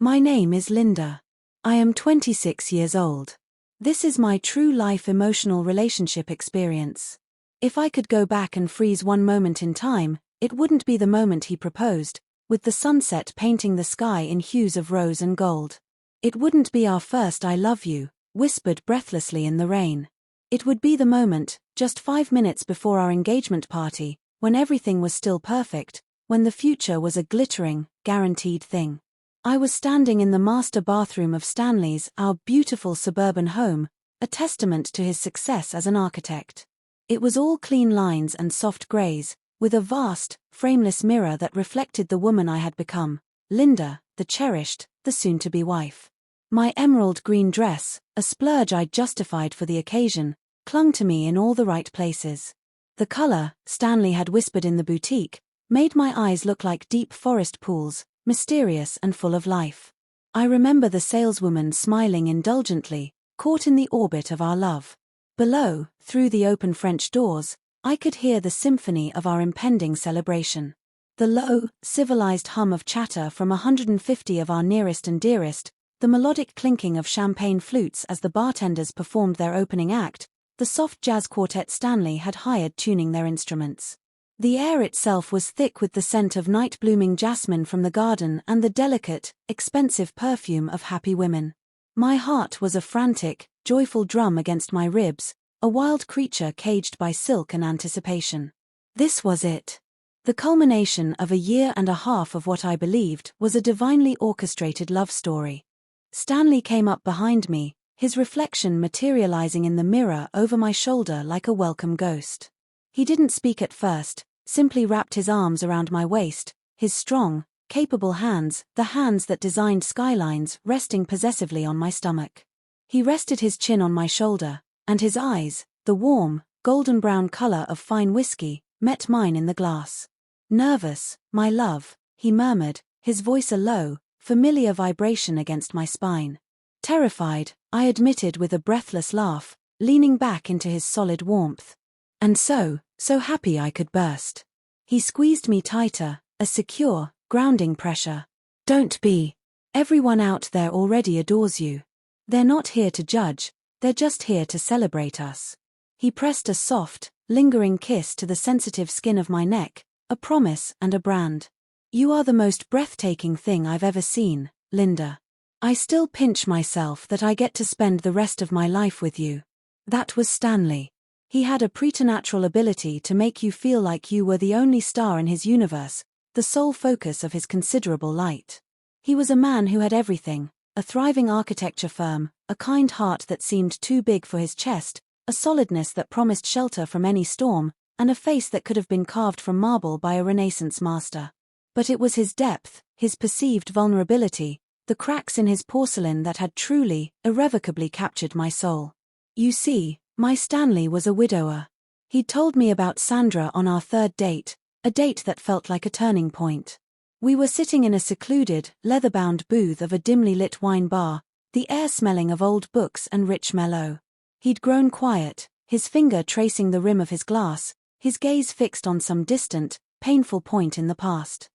My name is Linda. I am 26 years old. This is my true life emotional relationship experience. If I could go back and freeze one moment in time, it wouldn't be the moment he proposed, with the sunset painting the sky in hues of rose and gold. It wouldn't be our first "I love you," whispered breathlessly in the rain. It would be the moment, just 5 minutes before our engagement party, when everything was still perfect, when the future was a glittering, guaranteed thing. I was standing in the master bathroom of Stanley's, our beautiful suburban home, a testament to his success as an architect. It was all clean lines and soft grays, with a vast, frameless mirror that reflected the woman I had become, Linda, the cherished, the soon-to-be wife. My emerald green dress, a splurge I'd justified for the occasion, clung to me in all the right places. The color, Stanley had whispered in the boutique, made my eyes look like deep forest pools, mysterious and full of life. I remember the saleswoman smiling indulgently, caught in the orbit of our love. Below, through the open French doors, I could hear the symphony of our impending celebration. The low, civilized hum of chatter from 150 of our nearest and dearest, the melodic clinking of champagne flutes as the bartenders performed their opening act, the soft jazz quartet Stanley had hired tuning their instruments. The air itself was thick with the scent of night-blooming jasmine from the garden and the delicate, expensive perfume of happy women. My heart was a frantic, joyful drum against my ribs, a wild creature caged by silk and anticipation. This was it. The culmination of a year and a half of what I believed was a divinely orchestrated love story. Stanley came up behind me, his reflection materializing in the mirror over my shoulder like a welcome ghost. He didn't speak at first, simply wrapped his arms around my waist, his strong, capable hands, the hands that designed skylines, resting possessively on my stomach. He rested his chin on my shoulder, and his eyes, the warm, golden-brown color of fine whiskey, met mine in the glass. "Nervous, my love," he murmured, his voice a low, familiar vibration against my spine. "Terrified," I admitted with a breathless laugh, leaning back into his solid warmth. "And so happy I could burst." He squeezed me tighter, a secure, grounding pressure. "Don't be. Everyone out there already adores you. They're not here to judge, they're just here to celebrate us." He pressed a soft, lingering kiss to the sensitive skin of my neck, a promise and a brand. "You are the most breathtaking thing I've ever seen, Linda. I still pinch myself that I get to spend the rest of my life with you." That was Stanley. He had a preternatural ability to make you feel like you were the only star in his universe, the sole focus of his considerable light. He was a man who had everything: a thriving architecture firm, a kind heart that seemed too big for his chest, a solidness that promised shelter from any storm, and a face that could have been carved from marble by a Renaissance master. But it was his depth, his perceived vulnerability, the cracks in his porcelain that had truly, irrevocably captured my soul. You see, my Stanley was a widower. He'd told me about Sandra on our third date, a date that felt like a turning point. We were sitting in a secluded, leather-bound booth of a dimly lit wine bar, the air smelling of old books and rich Merlot. He'd grown quiet, his finger tracing the rim of his glass, his gaze fixed on some distant, painful point in the past.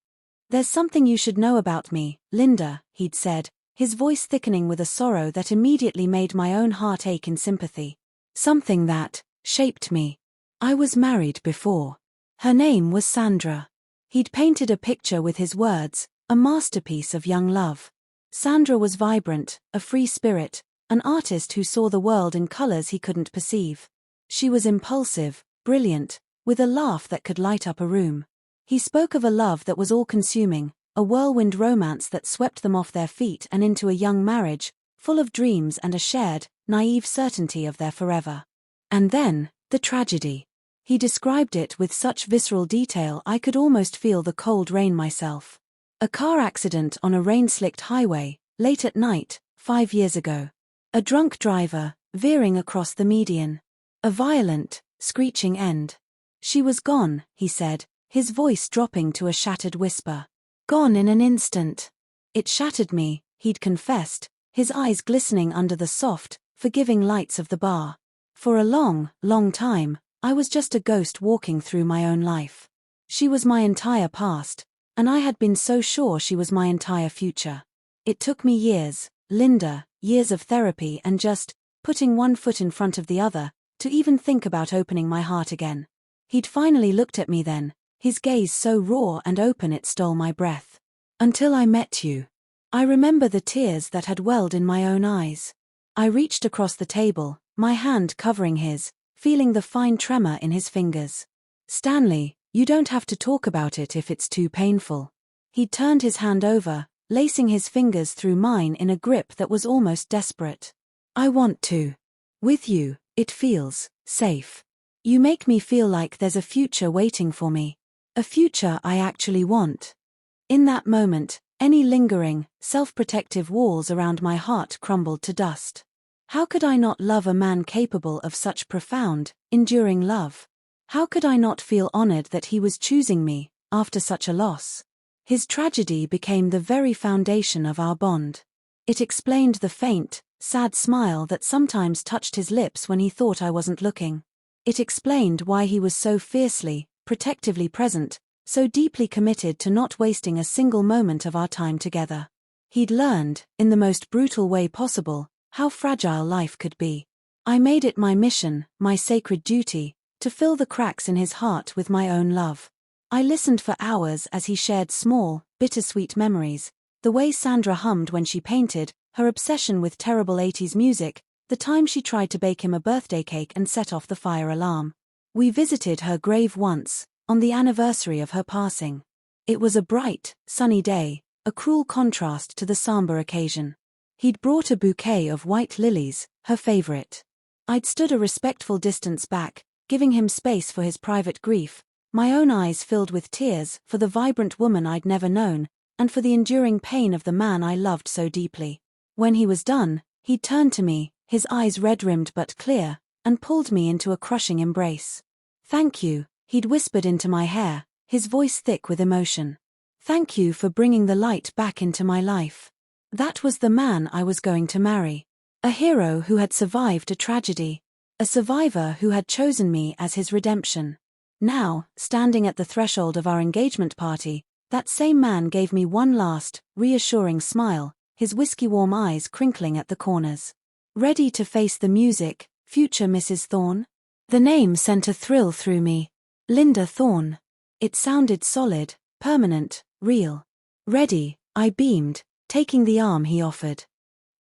"There's something you should know about me, Linda," he'd said, his voice thickening with a sorrow that immediately made my own heart ache in sympathy. "Something that shaped me. I was married before. Her name was Sandra." He'd painted a picture with his words, a masterpiece of young love. Sandra was vibrant, a free spirit, an artist who saw the world in colors he couldn't perceive. She was impulsive, brilliant, with a laugh that could light up a room. He spoke of a love that was all-consuming, a whirlwind romance that swept them off their feet and into a young marriage, full of dreams and a shared, naive certainty of their forever. And then, the tragedy. He described it with such visceral detail I could almost feel the cold rain myself. A car accident on a rain-slicked highway, late at night, 5 years ago. A drunk driver, veering across the median. A violent, screeching end. She was gone, he said, his voice dropping to a shattered whisper. Gone in an instant. It shattered me, he'd confessed, his eyes glistening under the soft, forgiving lights of the bar. For a long, long time, I was just a ghost walking through my own life. She was my entire past, and I had been so sure she was my entire future. It took me years, Linda, years of therapy and just putting one foot in front of the other, to even think about opening my heart again. He'd finally looked at me then, his gaze so raw and open it stole my breath. Until I met you. I remember the tears that had welled in my own eyes. I reached across the table, my hand covering his, feeling the fine tremor in his fingers. Stanley, you don't have to talk about it if it's too painful. He'd turned his hand over, lacing his fingers through mine in a grip that was almost desperate. I want to. With you, it feels safe. You make me feel like there's a future waiting for me. A future I actually want. In that moment, any lingering, self-protective walls around my heart crumbled to dust. How could I not love a man capable of such profound, enduring love? How could I not feel honored that he was choosing me, after such a loss? His tragedy became the very foundation of our bond. It explained the faint, sad smile that sometimes touched his lips when he thought I wasn't looking. It explained why he was so fiercely, protectively present, so deeply committed to not wasting a single moment of our time together. He'd learned, in the most brutal way possible, how fragile life could be. I made it my mission, my sacred duty, to fill the cracks in his heart with my own love. I listened for hours as he shared small, bittersweet memories, the way Sandra hummed when she painted, her obsession with terrible 80s music, the time she tried to bake him a birthday cake and set off the fire alarm. We visited her grave once, on the anniversary of her passing. It was a bright, sunny day, a cruel contrast to the somber occasion. He'd brought a bouquet of white lilies, her favorite. I'd stood a respectful distance back, giving him space for his private grief, my own eyes filled with tears for the vibrant woman I'd never known, and for the enduring pain of the man I loved so deeply. When he was done, he turned to me, his eyes red-rimmed but clear, and pulled me into a crushing embrace. Thank you, he'd whispered into my hair, his voice thick with emotion. Thank you for bringing the light back into my life. That was the man I was going to marry. A hero who had survived a tragedy. A survivor who had chosen me as his redemption. Now, standing at the threshold of our engagement party, that same man gave me one last, reassuring smile, his whiskey-warm eyes crinkling at the corners. Ready to face the music, future Mrs. Thorne? The name sent a thrill through me. Linda Thorne. It sounded solid, permanent, real. Ready, I beamed, taking the arm he offered.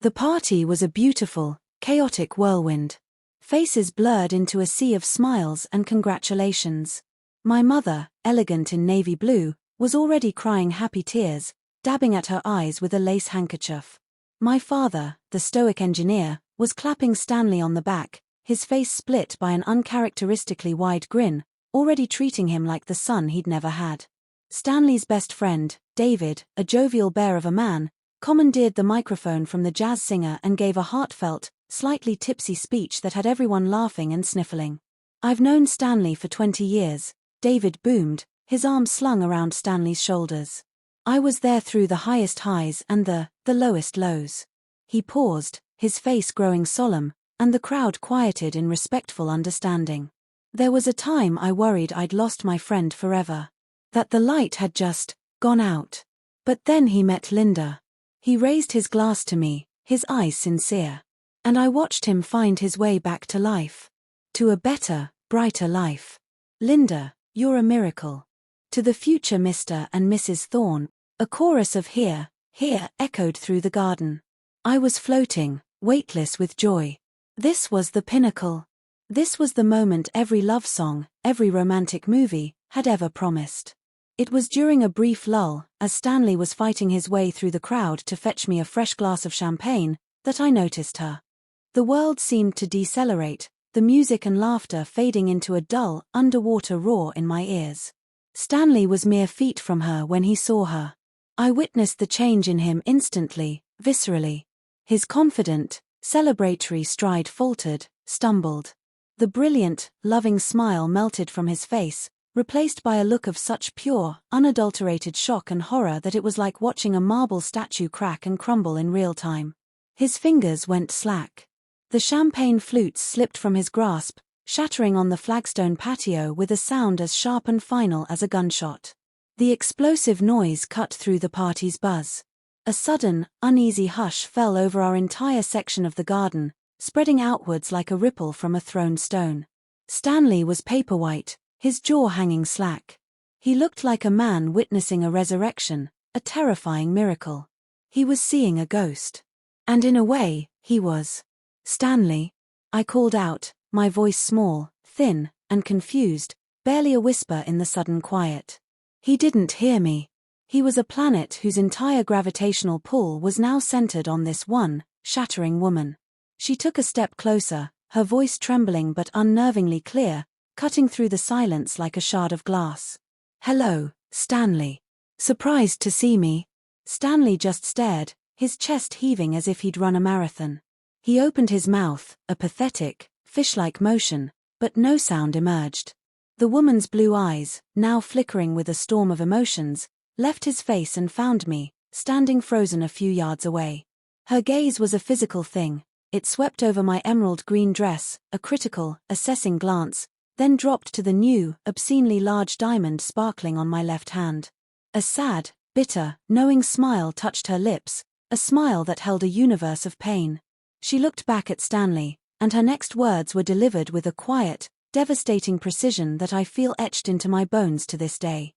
The party was a beautiful, chaotic whirlwind. Faces blurred into a sea of smiles and congratulations. My mother, elegant in navy blue, was already crying happy tears, dabbing at her eyes with a lace handkerchief. My father, the stoic engineer, was clapping Stanley on the back, his face split by an uncharacteristically wide grin, already treating him like the son he'd never had. Stanley's best friend, David, a jovial bear of a man, commandeered the microphone from the jazz singer and gave a heartfelt, slightly tipsy speech that had everyone laughing and sniffling. I've known Stanley for 20 years, David boomed, his arms slung around Stanley's shoulders. I was there through the highest highs and the lowest lows. He paused, his face growing solemn, and the crowd quieted in respectful understanding. There was a time I worried I'd lost my friend forever. That the light had just gone out. But then he met Linda. He raised his glass to me, his eyes sincere. And I watched him find his way back to life. To a better, brighter life. Linda, you're a miracle. To the future Mr. and Mrs. Thorne, a chorus of "Here, here" echoed through the garden. I was floating, weightless with joy. This was the pinnacle. This was the moment every love song, every romantic movie, had ever promised. It was during a brief lull, as Stanley was fighting his way through the crowd to fetch me a fresh glass of champagne, that I noticed her. The world seemed to decelerate, the music and laughter fading into a dull, underwater roar in my ears. Stanley was mere feet from her when he saw her. I witnessed the change in him instantly, viscerally. His confident, celebratory stride faltered, stumbled. The brilliant, loving smile melted from his face, replaced by a look of such pure, unadulterated shock and horror that it was like watching a marble statue crack and crumble in real time. His fingers went slack. The champagne flutes slipped from his grasp, shattering on the flagstone patio with a sound as sharp and final as a gunshot. The explosive noise cut through the party's buzz. A sudden, uneasy hush fell over our entire section of the garden, spreading outwards like a ripple from a thrown stone. Stanley was paper-white, his jaw hanging slack. He looked like a man witnessing a resurrection, a terrifying miracle. He was seeing a ghost. And in a way, he was. "Stanley," I called out, my voice small, thin, and confused, barely a whisper in the sudden quiet. He didn't hear me. He was a planet whose entire gravitational pull was now centered on this one, shattering woman. She took a step closer, her voice trembling but unnervingly clear, cutting through the silence like a shard of glass. "Hello, Stanley. Surprised to see me?" Stanley just stared, his chest heaving as if he'd run a marathon. He opened his mouth, a pathetic, fish-like motion, but no sound emerged. The woman's blue eyes, now flickering with a storm of emotions, left his face and found me, standing frozen a few yards away. Her gaze was a physical thing. It swept over my emerald green dress, a critical, assessing glance, then dropped to the new, obscenely large diamond sparkling on my left hand. A sad, bitter, knowing smile touched her lips, a smile that held a universe of pain. She looked back at Stanley, and her next words were delivered with a quiet, devastating precision that I feel etched into my bones to this day.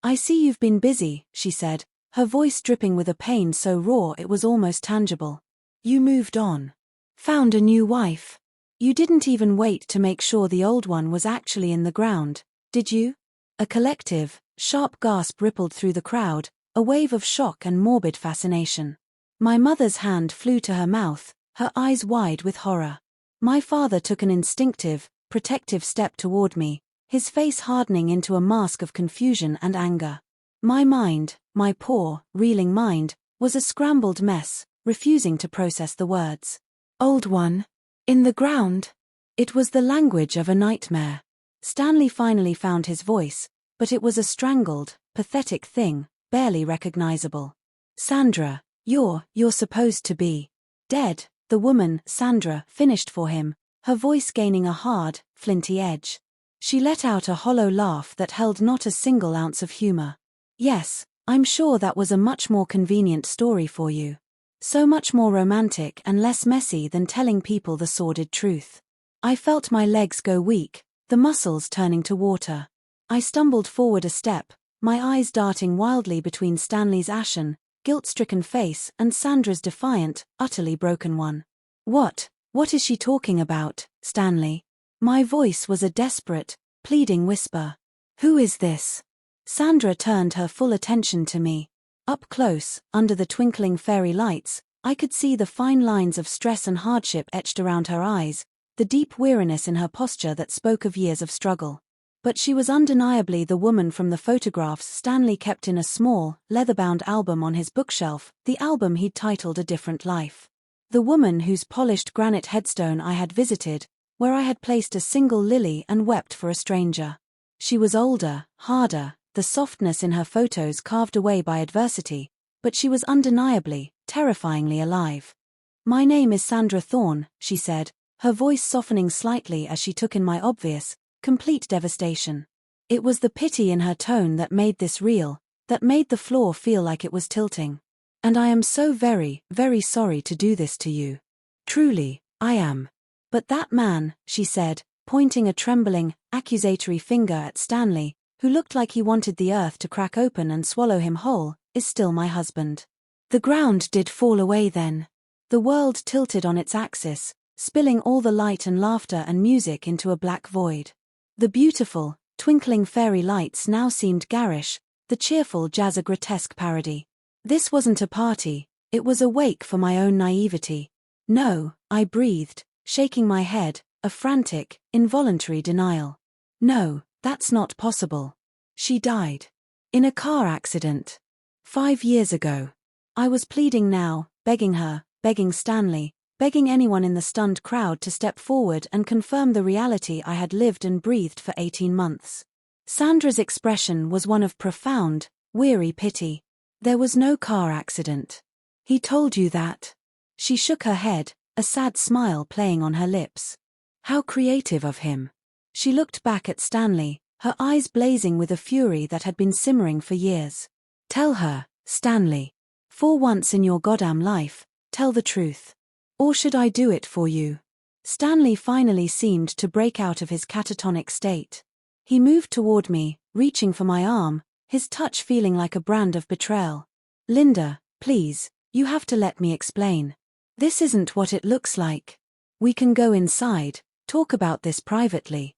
"I see you've been busy," she said, her voice dripping with a pain so raw it was almost tangible. "You moved on. Found a new wife. You didn't even wait to make sure the old one was actually in the ground, did you?" A collective, sharp gasp rippled through the crowd, a wave of shock and morbid fascination. My mother's hand flew to her mouth, her eyes wide with horror. My father took an instinctive, protective step toward me, his face hardening into a mask of confusion and anger. My mind, my poor, reeling mind, was a scrambled mess, refusing to process the words. "Old one? In the ground?" It was the language of a nightmare. Stanley finally found his voice, but it was a strangled, pathetic thing, barely recognizable. "Sandra, you're supposed to be dead," the woman, Sandra, finished for him, her voice gaining a hard, flinty edge. She let out a hollow laugh that held not a single ounce of humor. "Yes, I'm sure that was a much more convenient story for you. So much more romantic and less messy than telling people the sordid truth." I felt my legs go weak, the muscles turning to water. I stumbled forward a step, my eyes darting wildly between Stanley's ashen, guilt-stricken face and Sandra's defiant, utterly broken one. What is she talking about, Stanley?" My voice was a desperate, pleading whisper. "Who is this?" Sandra turned her full attention to me. Up close, under the twinkling fairy lights, I could see the fine lines of stress and hardship etched around her eyes, the deep weariness in her posture that spoke of years of struggle. But she was undeniably the woman from the photographs Stanley kept in a small, leather-bound album on his bookshelf, the album he'd titled A Different Life. The woman whose polished granite headstone I had visited, where I had placed a single lily and wept for a stranger. She was older, harder, the softness in her photos carved away by adversity, but she was undeniably, terrifyingly alive. "My name is Sandra Thorne," she said, her voice softening slightly as she took in my obvious, complete devastation. It was the pity in her tone that made this real, that made the floor feel like it was tilting. "And I am so very, very sorry to do this to you. Truly, I am. But that man," she said, pointing a trembling, accusatory finger at Stanley, who looked like he wanted the earth to crack open and swallow him whole, "is still my husband." The ground did fall away then. The world tilted on its axis, spilling all the light and laughter and music into a black void. The beautiful, twinkling fairy lights now seemed garish, the cheerful jazz a grotesque parody. This wasn't a party, it was a wake for my own naivety. "No," I breathed, shaking my head, a frantic, involuntary denial. "No, that's not possible. She died. In a car accident. 5 years ago." I was pleading now, begging her, begging Stanley, begging anyone in the stunned crowd to step forward and confirm the reality I had lived and breathed for 18 months. Sandra's expression was one of profound, weary pity. "There was no car accident. He told you that." She shook her head, a sad smile playing on her lips. "How creative of him." She looked back at Stanley, her eyes blazing with a fury that had been simmering for years. "Tell her, Stanley. For once in your goddamn life, tell the truth. Or should I do it for you? Stanley finally seemed to break out of his catatonic state. He moved toward me, reaching for my arm, his touch feeling like a brand of betrayal. Linda, please, you have to let me explain. This isn't what it looks like. We can go inside, talk about this privately.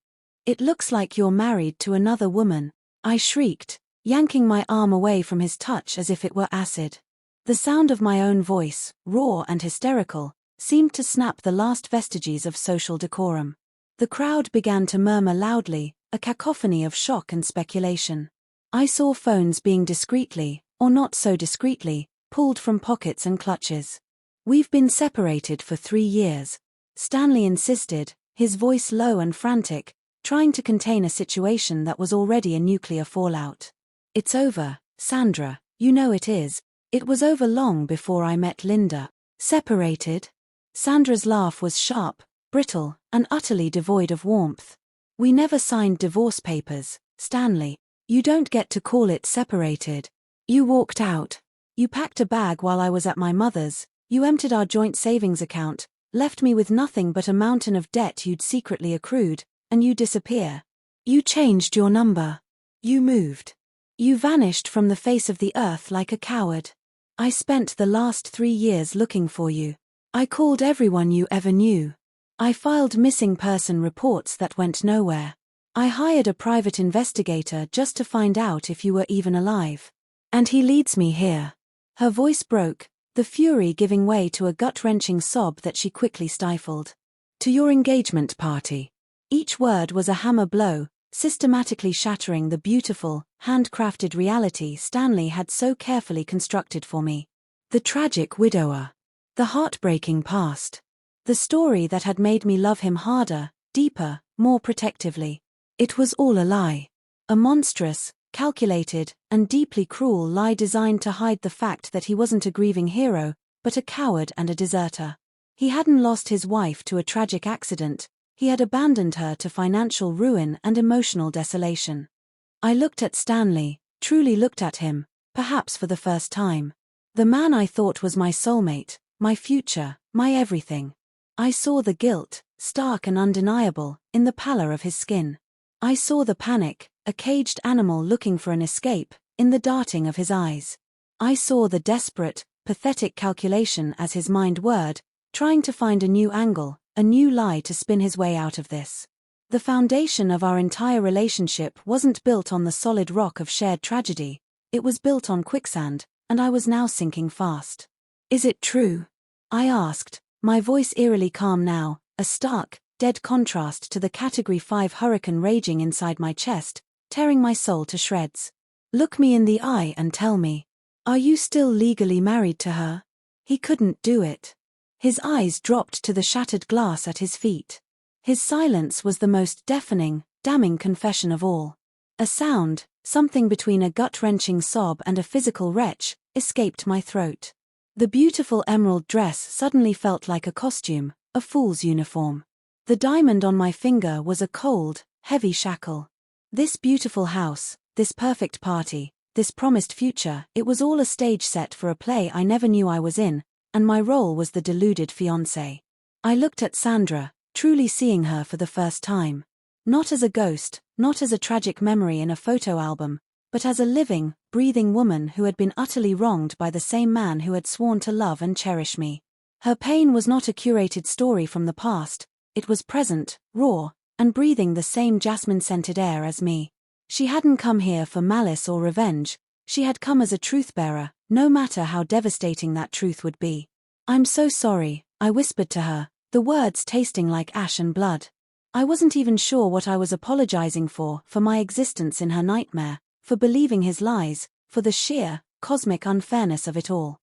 It looks like you're married to another woman, I shrieked, yanking my arm away from his touch as if it were acid. The sound of my own voice, raw and hysterical, seemed to snap the last vestiges of social decorum. The crowd began to murmur loudly, a cacophony of shock and speculation. I saw phones being discreetly, or not so discreetly, pulled from pockets and clutches. We've been separated for 3 years, Stanley insisted, his voice low and frantic, trying to contain a situation that was already a nuclear fallout. It's over, Sandra, you know it is. It was over long before I met Linda. Separated? Sandra's laugh was sharp, brittle, and utterly devoid of warmth. We never signed divorce papers, Stanley. You don't get to call it separated. You walked out. You packed a bag while I was at my mother's, you emptied our joint savings account, left me with nothing but a mountain of debt you'd secretly accrued, and you disappear. You changed your number. You moved. You vanished from the face of the earth like a coward. I spent the last 3 years looking for you. I called everyone you ever knew. I filed missing person reports that went nowhere. I hired a private investigator just to find out if you were even alive. And he leads me here. Her voice broke, the fury giving way to a gut-wrenching sob that she quickly stifled. To your engagement party. Each word was a hammer blow, systematically shattering the beautiful, handcrafted reality Stanley had so carefully constructed for me. The tragic widower. The heartbreaking past. The story that had made me love him harder, deeper, more protectively. It was all a lie. A monstrous, calculated, and deeply cruel lie designed to hide the fact that he wasn't a grieving hero, but a coward and a deserter. He hadn't lost his wife to a tragic accident, he had abandoned her to financial ruin and emotional desolation. I looked at Stanley, truly looked at him, perhaps for the first time. The man I thought was my soulmate, my future, my everything. I saw the guilt, stark and undeniable, in the pallor of his skin. I saw the panic, a caged animal looking for an escape, in the darting of his eyes. I saw the desperate, pathetic calculation as his mind whirred, trying to find a new angle, a new lie to spin his way out of this. The foundation of our entire relationship wasn't built on the solid rock of shared tragedy, it was built on quicksand, and I was now sinking fast. Is it true? I asked, my voice eerily calm now, a stark, dead contrast to the Category 5 hurricane raging inside my chest, tearing my soul to shreds. Look me in the eye and tell me, are you still legally married to her? He couldn't do it. His eyes dropped to the shattered glass at his feet. His silence was the most deafening, damning confession of all. A sound, something between a gut-wrenching sob and a physical retch, escaped my throat. The beautiful emerald dress suddenly felt like a costume, a fool's uniform. The diamond on my finger was a cold, heavy shackle. This beautiful house, this perfect party, this promised future, it was all a stage set for a play I never knew I was in, and my role was the deluded fiancé. I looked at Sandra, truly seeing her for the first time. Not as a ghost, not as a tragic memory in a photo album, but as a living, breathing woman who had been utterly wronged by the same man who had sworn to love and cherish me. Her pain was not a curated story from the past, it was present, raw, and breathing the same jasmine-scented air as me. She hadn't come here for malice or revenge, she had come as a truth-bearer, no matter how devastating that truth would be. I'm so sorry, I whispered to her, the words tasting like ash and blood. I wasn't even sure what I was apologizing for my existence in her nightmare, for believing his lies, for the sheer, cosmic unfairness of it all.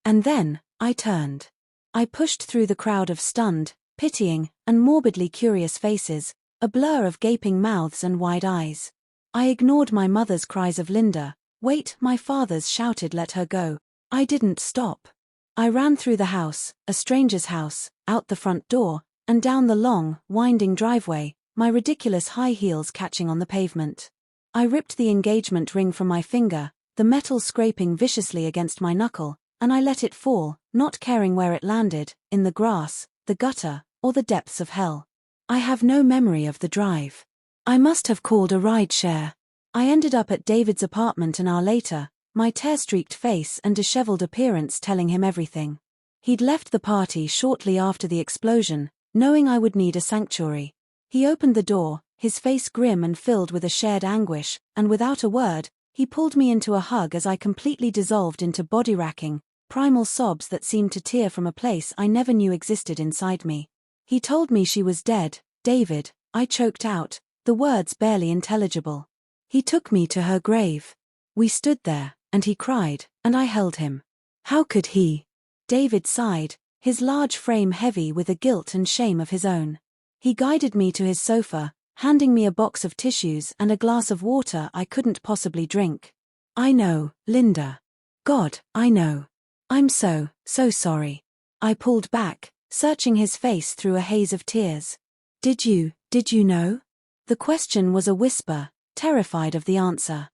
And then, I turned. I pushed through the crowd of stunned, pitying, and morbidly curious faces, a blur of gaping mouths and wide eyes. I ignored my mother's cries of Linda, wait, my father's shouted let her go. I didn't stop. I ran through the house, a stranger's house, out the front door, and down the long, winding driveway, my ridiculous high heels catching on the pavement. I ripped the engagement ring from my finger, the metal scraping viciously against my knuckle, and I let it fall, not caring where it landed, in the grass, the gutter, or the depths of hell. I have no memory of the drive. I must have called a rideshare. I ended up at David's apartment an hour later, my tear-streaked face and disheveled appearance telling him everything. He'd left the party shortly after the explosion, knowing I would need a sanctuary. He opened the door, his face grim and filled with a shared anguish, and without a word, he pulled me into a hug as I completely dissolved into body-racking, primal sobs that seemed to tear from a place I never knew existed inside me. He told me she was dead, David, I choked out, the words barely intelligible. He took me to her grave. We stood there, and he cried, and I held him. How could he? David sighed, his large frame heavy with the guilt and shame of his own. He guided me to his sofa, handing me a box of tissues and a glass of water I couldn't possibly drink. I know, Linda. God, I know. I'm so sorry. I pulled back, searching his face through a haze of tears. Did you know? The question was a whisper, terrified of the answer.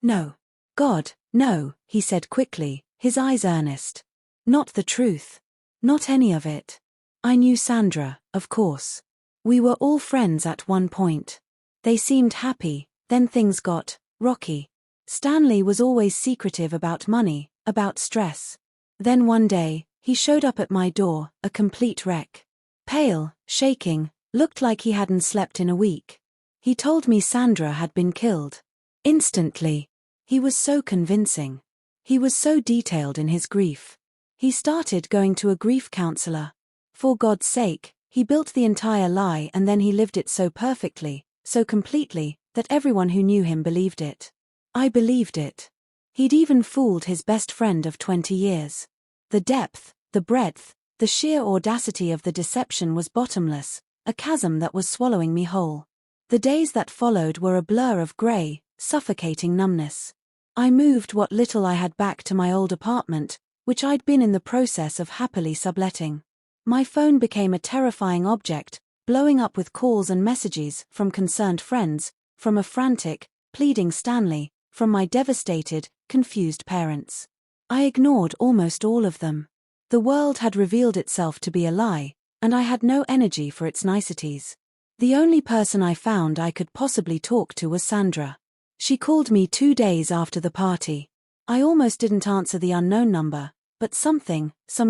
No. God, no, he said quickly, his eyes earnest. Not the truth. Not any of it. I knew Sandra, of course. We were all friends at one point. They seemed happy, then things got rocky. Stanley was always secretive about money, about stress. Then one day, he showed up at my door, a complete wreck. Pale, shaking, looked like he hadn't slept in a week. He told me Sandra had been killed. Instantly. He was so convincing. He was so detailed in his grief. He started going to a grief counselor. For God's sake, he built the entire lie and then he lived it so perfectly, so completely, that everyone who knew him believed it. I believed it. He'd even fooled his best friend of 20 years. The depth, the breadth, the sheer audacity of the deception was bottomless, a chasm that was swallowing me whole. The days that followed were a blur of grey, suffocating numbness. I moved what little I had back to my old apartment, which I'd been in the process of happily subletting. My phone became a terrifying object, blowing up with calls and messages from concerned friends, from a frantic, pleading Stanley, from my devastated, confused parents. I ignored almost all of them. The world had revealed itself to be a lie, and I had no energy for its niceties. The only person I found I could possibly talk to was Sandra. She called me 2 days after the party. I almost didn't answer the unknown number, but some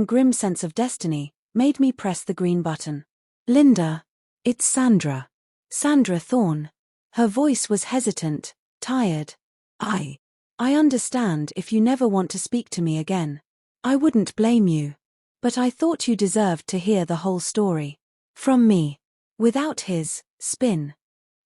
grim sense of destiny, made me press the green button. Linda. It's Sandra. Sandra Thorne. Her voice was hesitant, tired. I understand if you never want to speak to me again. I wouldn't blame you. But I thought you deserved to hear the whole story. From me. Without his spin.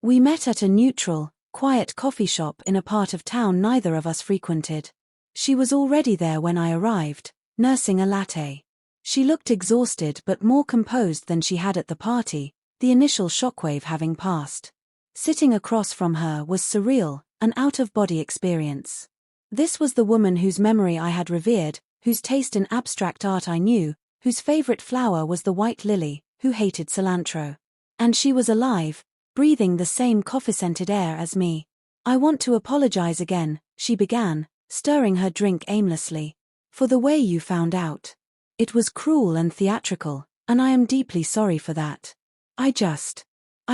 We met at a neutral, quiet coffee shop in a part of town neither of us frequented. She was already there when I arrived, nursing a latte. She looked exhausted but more composed than she had at the party, the initial shockwave having passed. Sitting across from her was surreal, an out-of-body experience. This was the woman whose memory I had revered, whose taste in abstract art I knew, whose favorite flower was the white lily, who hated cilantro. And she was alive, breathing the same coffee-scented air as me. I want to apologize again, she began, stirring her drink aimlessly, for the way you found out. It was cruel and theatrical, and I am deeply sorry for that. I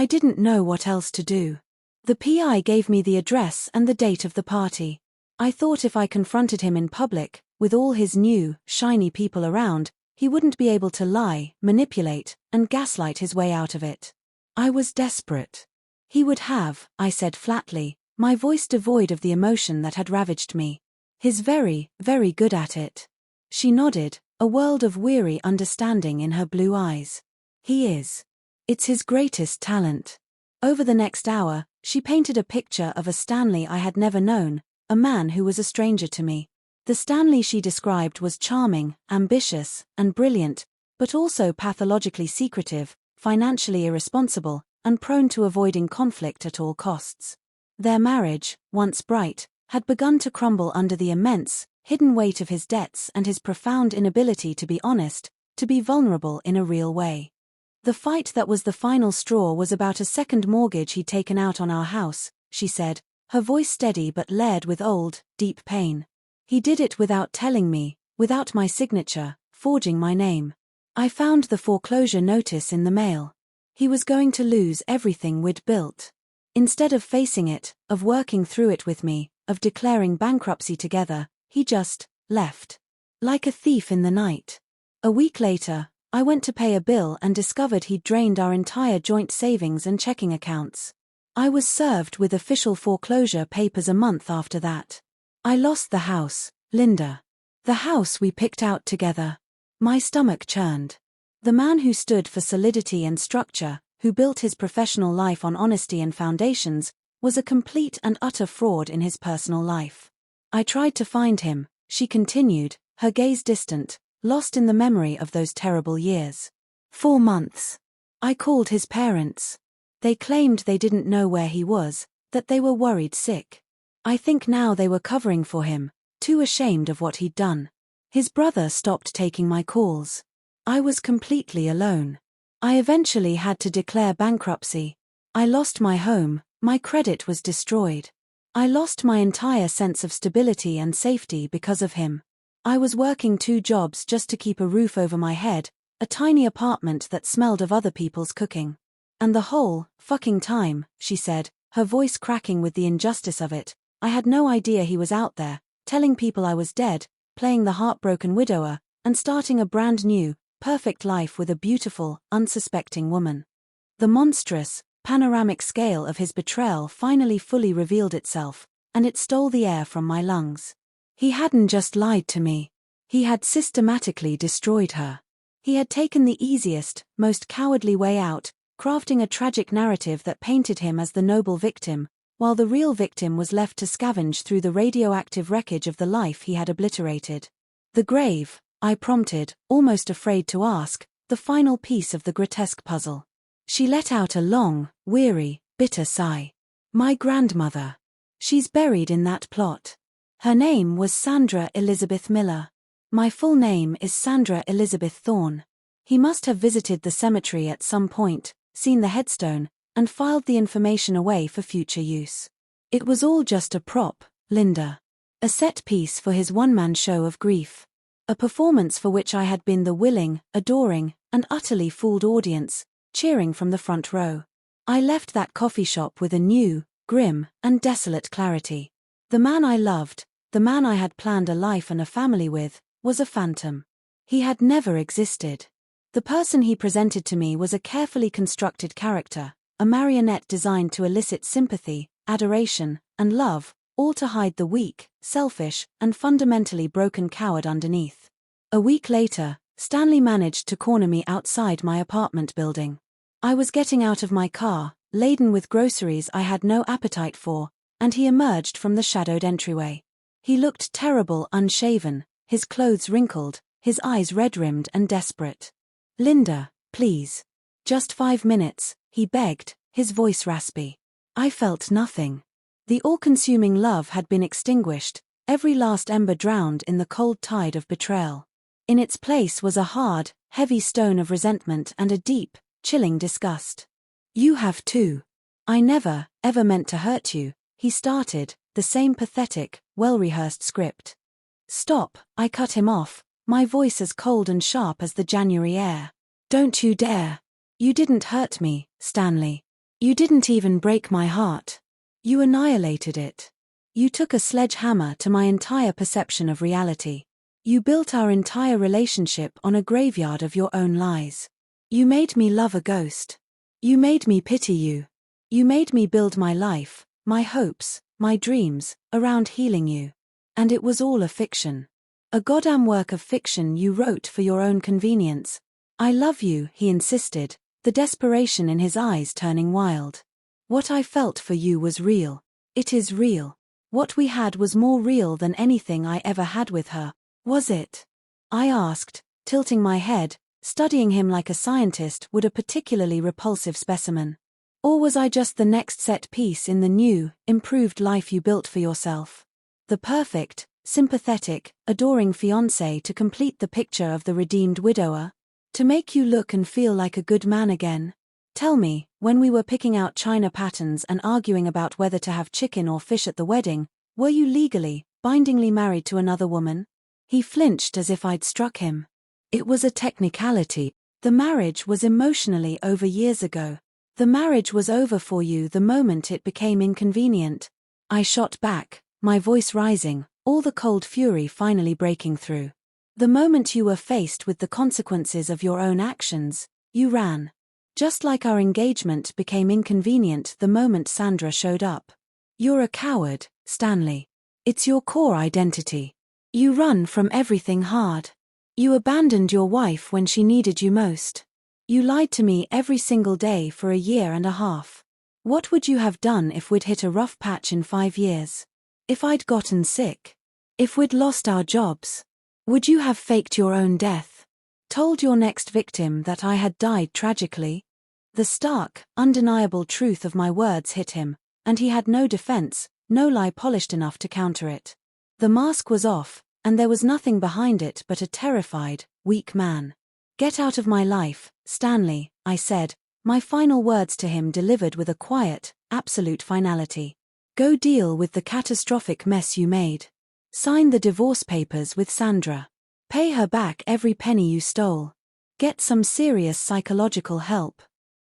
didn't know what else to do. The PI gave me the address and the date of the party. I thought if I confronted him in public, with all his new, shiny people around, he wouldn't be able to lie, manipulate, and gaslight his way out of it. I was desperate. He would have, I said flatly, my voice devoid of the emotion that had ravaged me. He's very, very good at it. She nodded, a world of weary understanding in her blue eyes. He is. It's his greatest talent. Over the next hour, she painted a picture of a Stanley I had never known, a man who was a stranger to me. The Stanley she described was charming, ambitious, and brilliant, but also pathologically secretive, financially irresponsible, and prone to avoiding conflict at all costs. Their marriage, once bright, had begun to crumble under the immense, hidden weight of his debts and his profound inability to be honest, to be vulnerable in a real way. The fight that was the final straw was about a second mortgage he'd taken out on our house, she said, her voice steady but layered with old, deep pain. He did it without telling me, without my signature, forging my name. I found the foreclosure notice in the mail. He was going to lose everything we'd built. Instead of facing it, of working through it with me, of declaring bankruptcy together, he just left. Like a thief in the night. A week later, I went to pay a bill and discovered he'd drained our entire joint savings and checking accounts. I was served with official foreclosure papers a month after that. I lost the house, Linda. The house we picked out together. My stomach churned. The man who stood for solidity and structure, who built his professional life on honesty and foundations, was a complete and utter fraud in his personal life. I tried to find him, she continued, her gaze distant, lost in the memory of those terrible years. 4 months. I called his parents. They claimed they didn't know where he was, that they were worried sick. I think now they were covering for him, too ashamed of what he'd done. His brother stopped taking my calls. I was completely alone. I eventually had to declare bankruptcy. I lost my home, my credit was destroyed. I lost my entire sense of stability and safety because of him. I was working 2 jobs just to keep a roof over my head, a tiny apartment that smelled of other people's cooking. And the whole fucking time, she said, her voice cracking with the injustice of it, I had no idea he was out there, telling people I was dead, playing the heartbroken widower, and starting a brand new, perfect life with a beautiful, unsuspecting woman. The monstrous, panoramic scale of his betrayal finally fully revealed itself, and it stole the air from my lungs. He hadn't just lied to me. He had systematically destroyed her. He had taken the easiest, most cowardly way out, crafting a tragic narrative that painted him as the noble victim, while the real victim was left to scavenge through the radioactive wreckage of the life he had obliterated. The grave, I prompted, almost afraid to ask, the final piece of the grotesque puzzle. She let out a long, weary, bitter sigh. My grandmother. She's buried in that plot. Her name was Sandra Elizabeth Miller. My full name is Sandra Elizabeth Thorne. He must have visited the cemetery at some point, seen the headstone, and filed the information away for future use. It was all just a prop, Linda. A set piece for his one-man show of grief. A performance for which I had been the willing, adoring, and utterly fooled audience, cheering from the front row. I left that coffee shop with a new, grim, and desolate clarity. The man I loved, the man I had planned a life and a family with, was a phantom. He had never existed. The person he presented to me was a carefully constructed character, a marionette designed to elicit sympathy, adoration, and love, all to hide the weak, selfish, and fundamentally broken coward underneath. A week later, Stanley managed to corner me outside my apartment building. I was getting out of my car, laden with groceries I had no appetite for, and he emerged from the shadowed entryway. He looked terrible, unshaven, his clothes wrinkled, his eyes red-rimmed and desperate. "Linda, please. Just 5 minutes," he begged, his voice raspy. I felt nothing. The all-consuming love had been extinguished, every last ember drowned in the cold tide of betrayal. In its place was a hard, heavy stone of resentment and a deep, chilling disgust. "You have too. I never, ever meant to hurt you," he started, the same pathetic, well-rehearsed script. "Stop," I cut him off, my voice as cold and sharp as the January air. "Don't you dare. You didn't hurt me, Stanley. You didn't even break my heart. You annihilated it. You took a sledgehammer to my entire perception of reality. You built our entire relationship on a graveyard of your own lies. You made me love a ghost. You made me pity you. You made me build my life, my hopes, my dreams, around healing you. And it was all a fiction. A goddamn work of fiction you wrote for your own convenience. I love you," he insisted, the desperation in his eyes turning wild. "What I felt for you was real. It is real. What we had was more real than anything I ever had with her, was it?" I asked, tilting my head, studying him like a scientist would a particularly repulsive specimen. "Or was I just the next set piece in the new, improved life you built for yourself? The perfect, sympathetic, adoring fiancé to complete the picture of the redeemed widower? To make you look and feel like a good man again? Tell me, when we were picking out china patterns and arguing about whether to have chicken or fish at the wedding, were you legally, bindingly married to another woman?" He flinched as if I'd struck him. It was a technicality. The marriage was emotionally over years ago. The marriage was over for you the moment it became inconvenient. I shot back, my voice rising, all the cold fury finally breaking through. The moment you were faced with the consequences of your own actions, you ran. Just like our engagement became inconvenient the moment Sandra showed up. You're a coward, Stanley. It's your core identity. You run from everything hard. You abandoned your wife when she needed you most. You lied to me every single day for a year and a half. What would you have done if we'd hit a rough patch in 5 years? If I'd gotten sick? If we'd lost our jobs? Would you have faked your own death? Told your next victim that I had died tragically? The stark, undeniable truth of my words hit him, and he had no defense, no lie polished enough to counter it. The mask was off, and there was nothing behind it but a terrified, weak man. Get out of my life, Stanley, I said, my final words to him delivered with a quiet, absolute finality. Go deal with the catastrophic mess you made. Sign the divorce papers with Sandra. Pay her back every penny you stole. Get some serious psychological help.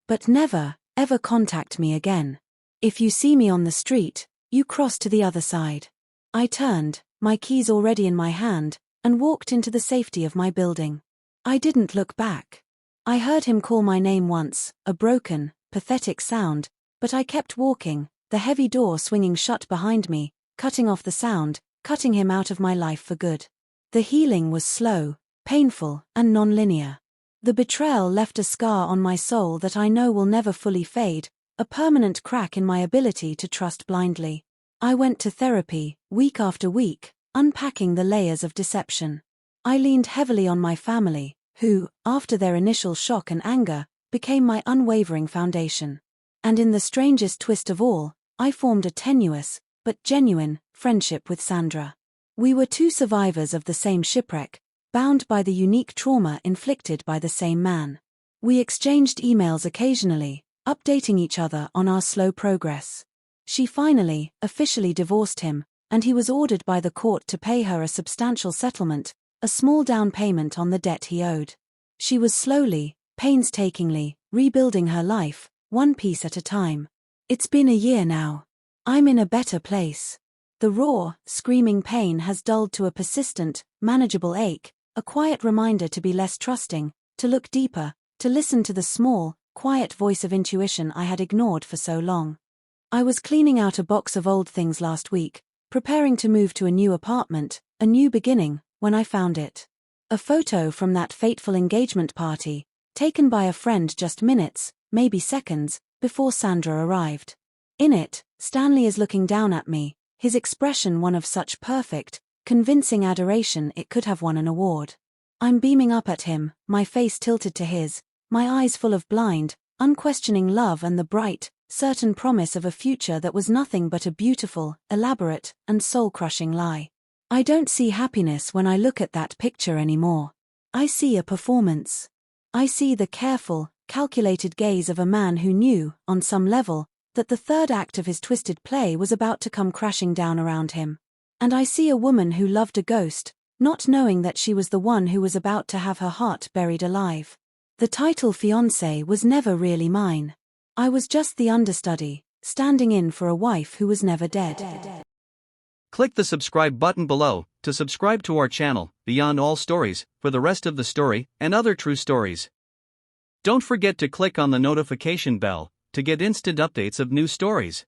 But never, ever contact me again. If you see me on the street, you cross to the other side. I turned, my keys already in my hand, and walked into the safety of my building. I didn't look back. I heard him call my name once, a broken, pathetic sound, but I kept walking, the heavy door swinging shut behind me, cutting off the sound, cutting him out of my life for good. The healing was slow, painful, and non-linear. The betrayal left a scar on my soul that I know will never fully fade, a permanent crack in my ability to trust blindly. I went to therapy, week after week, unpacking the layers of deception. I leaned heavily on my family, who, after their initial shock and anger, became my unwavering foundation. And in the strangest twist of all, I formed a tenuous, but genuine, friendship with Sandra. We were two survivors of the same shipwreck, bound by the unique trauma inflicted by the same man. We exchanged emails occasionally, updating each other on our slow progress. She finally, officially divorced him, and he was ordered by the court to pay her a substantial settlement, a small down payment on the debt he owed. She was slowly, painstakingly, rebuilding her life, one piece at a time. It's been a year now. I'm in a better place. The raw, screaming pain has dulled to a persistent, manageable ache, a quiet reminder to be less trusting, to look deeper, to listen to the small, quiet voice of intuition I had ignored for so long. I was cleaning out a box of old things last week, preparing to move to a new apartment, a new beginning, when I found it. A photo from that fateful engagement party, taken by a friend just minutes, maybe seconds, before Sandra arrived. In it, Stanley is looking down at me, his expression one of such perfect, convincing adoration it could have won an award. I'm beaming up at him, my face tilted to his, my eyes full of blind, unquestioning love and the bright, certain promise of a future that was nothing but a beautiful, elaborate, and soul-crushing lie. I don't see happiness when I look at that picture anymore. I see a performance. I see the careful, calculated gaze of a man who knew, on some level, that the third act of his twisted play was about to come crashing down around him. And I see a woman who loved a ghost, not knowing that she was the one who was about to have her heart buried alive. The title Fiance was never really mine. I was just the understudy, standing in for a wife who was never dead. Click the subscribe button below to subscribe to our channel, Beyond All Stories, for the rest of the story and other true stories. Don't forget to click on the notification bell to get instant updates of new stories.